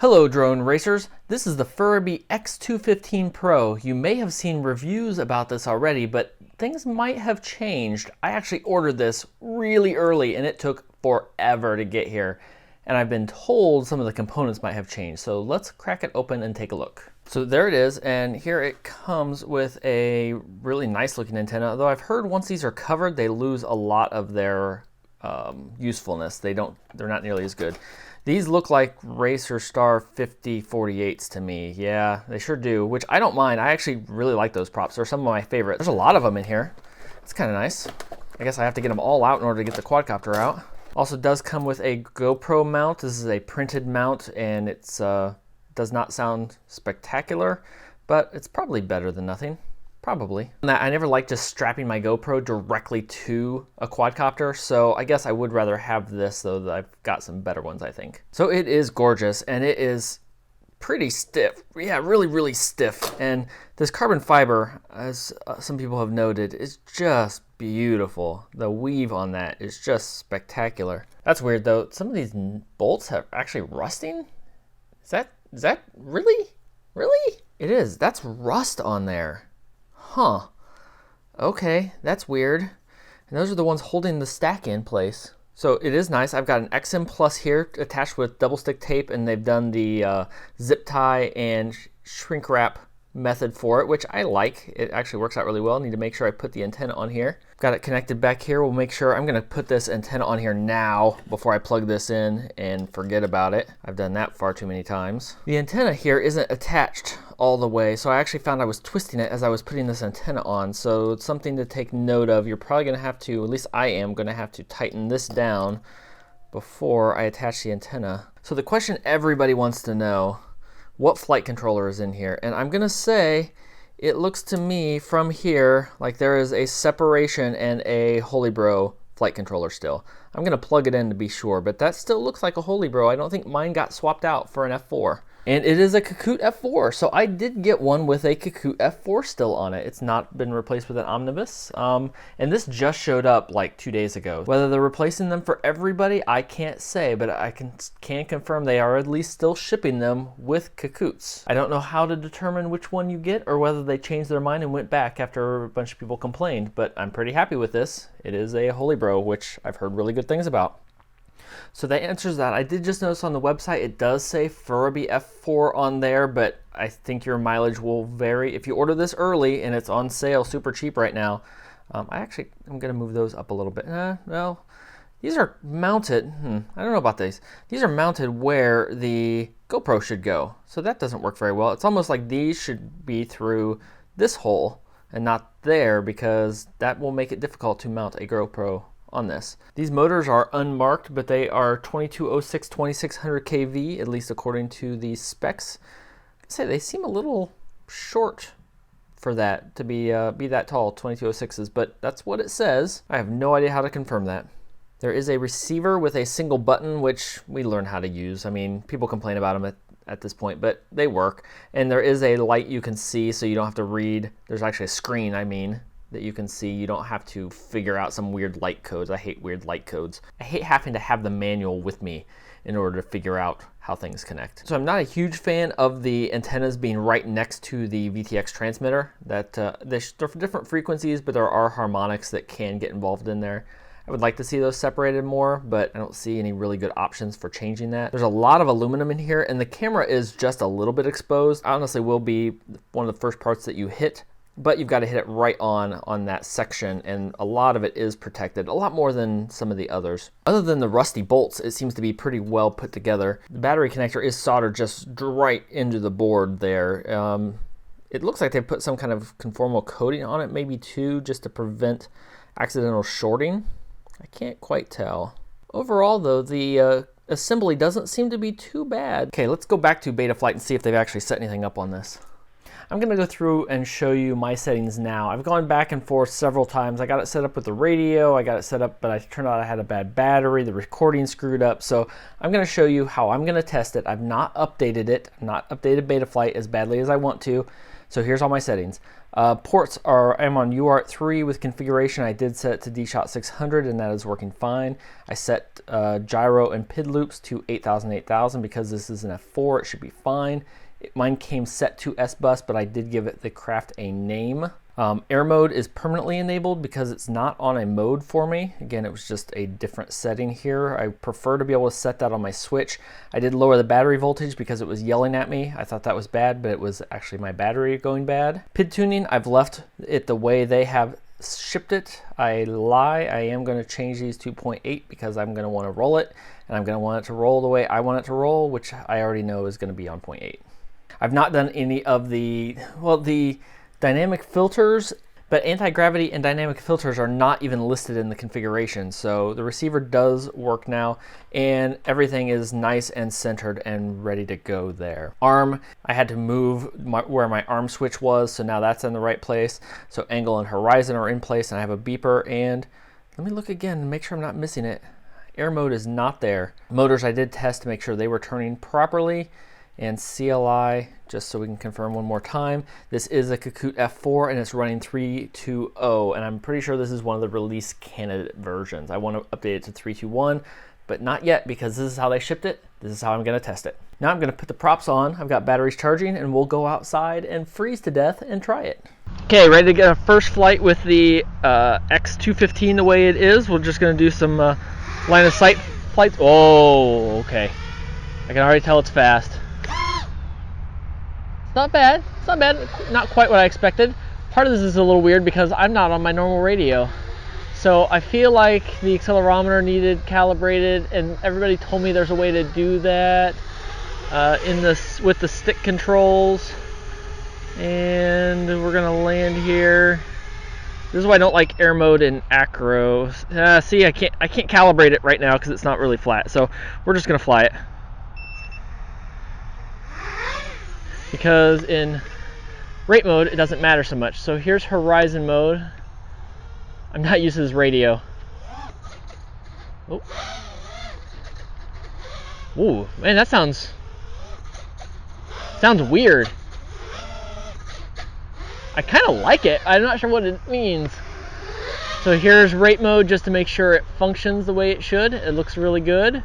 Hello drone racers, this is the FuriBee X215 Pro. You may have seen reviews about this already, but things might have changed. I actually ordered this really early and it took forever to get here. And I've been told some of the components might have changed. So let's crack it open and take a look. So there it is, and here it comes with a really nice looking antenna. Although I've heard once these are covered, they lose a lot of their usefulness. They're not nearly as good. These look like Racer Star 5048s to me. Yeah, they sure do, which I don't mind. I actually really like those props. They're some of my favorites. There's a lot of them in here. It's kind of nice. I guess I have to get them all out in order to get the quadcopter out. Also does come with a Gopro mount. This is a printed mount, and it's does not sound spectacular, but it's probably better than nothing. Probably. I never like just strapping my GoPro directly to a quadcopter, so I guess I would rather have this, though that I've got some better ones, I think. So it is gorgeous, and it is pretty stiff. Yeah, really, really stiff. And this carbon fiber, as some people have noted, is just beautiful. The weave on that is just spectacular. That's weird, though. Some of these bolts are actually rusting. Is that really? Really? It is. That's rust on there. Huh. Okay, that's weird. And those are the ones holding the stack in place. So it is nice. I've got an XM Plus here attached with double stick tape, and they've done the zip tie and shrink wrap method for it, which I like. It actually works out really well. I need to make sure I put the antenna on here. Got it connected back here. We'll make sure I'm gonna put this antenna on here now before I plug this in and forget about it. I've done that far too many times. The antenna here isn't attached all the way, so I actually found I was twisting it as I was putting this antenna on, so it's something to take note of. You're probably gonna have to, at least I am gonna have to tighten this down before I attach the antenna. So the question everybody wants to know, what flight controller is in here? And I'm gonna say, it looks to me from here like there is a separation and a Holybro flight controller still. I'm gonna plug it in to be sure, but that still looks like a Holybro. I don't think mine got swapped out for an F4. And it is a Kakut F4, so I did get one with a Kakut F4 still on it. It's not been replaced with an Omnibus, and this just showed up like 2 days ago. Whether they're replacing them for everybody, I can't say, but I can confirm they are at least still shipping them with Kakuts. I don't know how to determine which one you get or whether they changed their mind and went back after a bunch of people complained, but I'm pretty happy with this. It is a Holybro, which I've heard really good things about. So that answers that. I did just notice on the website it does say FuriBee F4 on there, but I think your mileage will vary. If you order this early and it's on sale super cheap right now, I'm going to move those up a little bit. No, these are mounted. I don't know about these. These are mounted where the GoPro should go. So that doesn't work very well. It's almost like these should be through this hole and not there, because that will make it difficult to mount a GoPro on this. These motors are unmarked, but they are 2206 2600 kV, at least according to the specs. I say they seem a little short for that to be that tall, 2206s, but that's what it says. I have no idea how to confirm that. There is a receiver with a single button, which we learn how to use. I mean, people complain about them at this point, but they work. And there is a light you can see, so you don't have to read. There's actually a screen, that you can see. You don't have to figure out some weird light codes. I hate weird light codes. I hate having to have the manual with me in order to figure out how things connect. So I'm not a huge fan of the antennas being right next to the VTX transmitter. They're for different frequencies, but there are harmonics that can get involved in there. I would like to see those separated more, but I don't see any really good options for changing that. There's a lot of aluminum in here, and the camera is just a little bit exposed. Honestly, will be one of the first parts that you hit, but you've got to hit it right on that section, and a lot of it is protected, a lot more than some of the others. Other than the rusty bolts, it seems to be pretty well put together. The battery connector is soldered just right into the board there. It looks like they put some kind of conformal coating on it, maybe two, just to prevent accidental shorting. I can't quite tell. Overall, though, the assembly doesn't seem to be too bad. Okay, let's go back to Betaflight and see if they've actually set anything up on this. I'm gonna go through and show you my settings now. I've gone back and forth several times. I got it set up with the radio, I got it set up, but it turned out I had a bad battery, the recording screwed up. So I'm gonna show you how I'm gonna test it. I've not updated it, not updated Betaflight as badly as I want to. So here's all my settings. Ports are, I'm on UART 3 with configuration. I did set it to DShot 600 and that is working fine. I set gyro and PID loops to 8000, 8000 because this is an F4, it should be fine. Mine came set to S-Bus, but I did give it the craft a name. Air mode is permanently enabled because it's not on a mode for me. Again, it was just a different setting here. I prefer to be able to set that on my switch. I did lower the battery voltage because it was yelling at me. I thought that was bad, but it was actually my battery going bad. PID tuning, I've left it the way they have shipped it. I lie, I am going to change these to 0.8 because I'm going to want to roll it, and I'm going to want it to roll the way I want it to roll, which I already know is going to be on 0.8. I've not done any of the, well, the dynamic filters, but anti-gravity and dynamic filters are not even listed in the configuration. So the receiver does work now and everything is nice and centered and ready to go there. Arm, I had to move where my arm switch was, so now that's in the right place. So angle and horizon are in place and I have a beeper, and let me look again and make sure I'm not missing it. Air mode is not there. Motors I did test to make sure they were turning properly, and CLI, just so we can confirm one more time, this is a Kakut F4 and it's running 3.2.0, and I'm pretty sure this is one of the release candidate versions. I want to update it to 3.2.1, but not yet because this is how they shipped it. This is how I'm going to test it. Now I'm going to put the props on. I've got batteries charging and we'll go outside and freeze to death and try it. Okay, ready to get a first flight with the X215 the way it is. We're just going to do some line of sight flights. Oh, okay. I can already tell it's fast. Not bad, it's not bad, not quite what I expected. Part of this is a little weird because I'm not on my normal radio. So I feel like the accelerometer needed calibrated, and everybody told me there's a way to do that with the stick controls. And we're gonna land here. This is why I don't like air mode in acro. See, I can't calibrate it right now because it's not really flat. So we're just gonna fly it. Because in rate mode, it doesn't matter so much. So here's horizon mode. I'm not used to this radio. Oh. Ooh, man, that sounds weird. I kind of like it. I'm not sure what it means. So here's rate mode just to make sure it functions the way it should. It looks really good.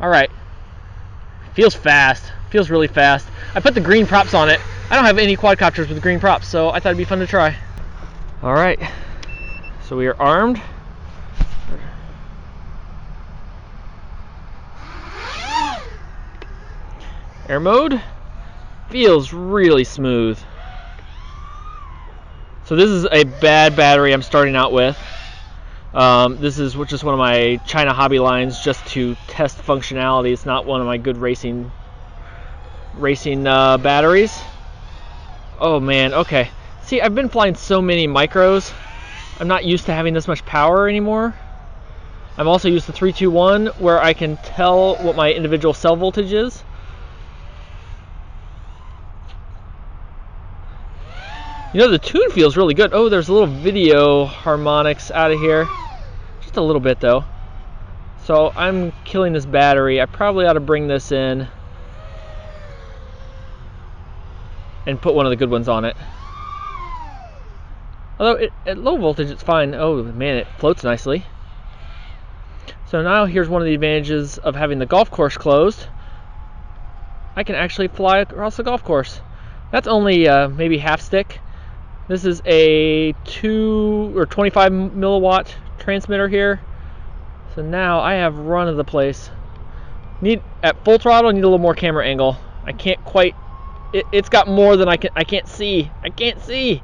All right. Feels fast, feels really fast. I put the green props on it. I don't have any quadcopters with green props, so I thought it'd be fun to try. All right, so we are armed. Air mode, feels really smooth. So this is a bad battery I'm starting out with. This is just one of my China hobby lines just to test functionality. It's not one of my good racing batteries. Oh man, okay. See, I've been flying so many micros. I'm not used to having this much power anymore. I'm also used to 3.2.1 where I can tell what my individual cell voltage is. You know, the tune feels really good. Oh, there's a little video harmonics out of here. Just a little bit though. So I'm killing this battery. I probably ought to bring this in and put one of the good ones on it. Although at low voltage it's fine. Oh man, it floats nicely. So now here's one of the advantages of having the golf course closed. I can actually fly across the golf course. That's only maybe half stick. This is a 2 or 25 milliwatt transmitter here. So now I have run of the place. At full throttle, I need a little more camera angle. I can't quite. It's got more than I can't see. I can't see.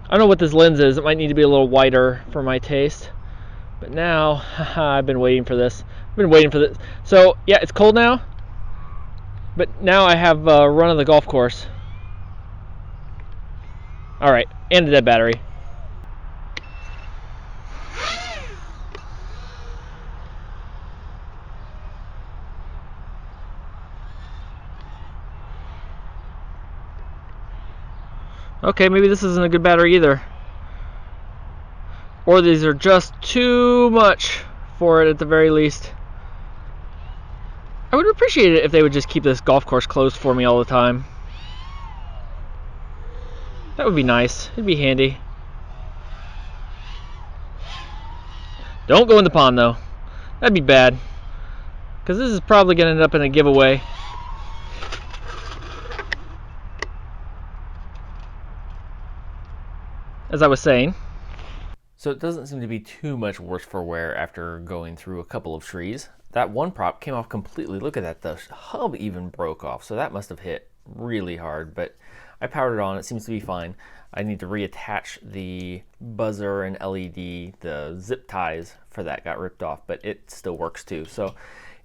I don't know what this lens is. It might need to be a little wider for my taste. But now I've been waiting for this. So yeah, it's cold now. But now I have run of the golf course. All right, and a dead battery. Okay, maybe this isn't a good battery either. Or these are just too much for it at the very least. I would appreciate it if they would just keep this golf course closed for me all the time. That would be nice. It'd be handy. Don't go in the pond though. That'd be bad. Because this is probably going to end up in a giveaway. As I was saying. So it doesn't seem to be too much worse for wear after going through a couple of trees. That one prop came off completely. Look at that. The hub even broke off. So that must have hit really hard. But I powered it on. It seems to be fine. I need to reattach the buzzer and LED. The zip ties for that got ripped off. But it still works too. So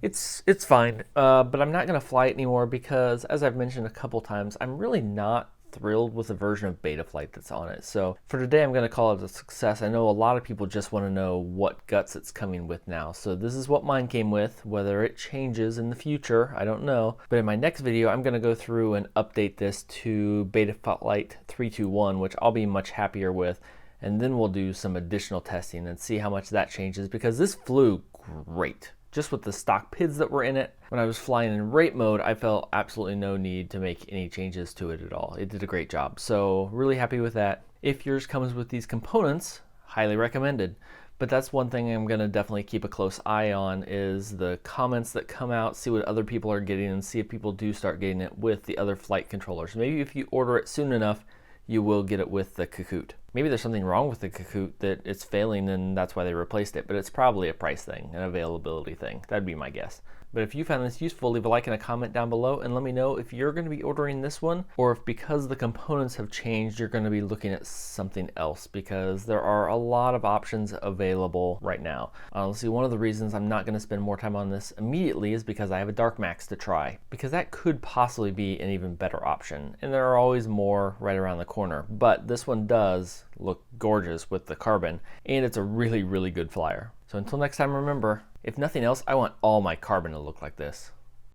it's fine. But I'm not going to fly it anymore because, as I've mentioned a couple times, I'm really not thrilled with the version of Betaflight that's on it. So for today, I'm going to call it a success. I know a lot of people just want to know what guts it's coming with now. So this is what mine came with. Whether it changes in the future, I don't know. But in my next video, I'm going to go through and update this to Betaflight 321, which I'll be much happier with. And then we'll do some additional testing and see how much that changes, because this flew great. Just with the stock PIDs that were in it. When I was flying in rate mode, I felt absolutely no need to make any changes to it at all. It did a great job. So really happy with that. If yours comes with these components, highly recommended. But that's one thing I'm gonna definitely keep a close eye on, is the comments that come out, see what other people are getting, and see if people do start getting it with the other flight controllers. Maybe if you order it soon enough, you will get it with the Kahoot. Maybe there's something wrong with the Kahoot that it's failing and that's why they replaced it, but it's probably a price thing, an availability thing. That'd be my guess. But if you found this useful, leave a like and a comment down below and let me know if you're going to be ordering this one, or if because the components have changed, you're going to be looking at something else, because there are a lot of options available right now. Honestly, one of the reasons I'm not going to spend more time on this immediately is because I have a Dark Max to try, because that could possibly be an even better option. And there are always more right around the corner, but this one does look gorgeous with the carbon, and it's a really, really good flyer. So until next time, remember, if nothing else, I want all my carbon to look like this.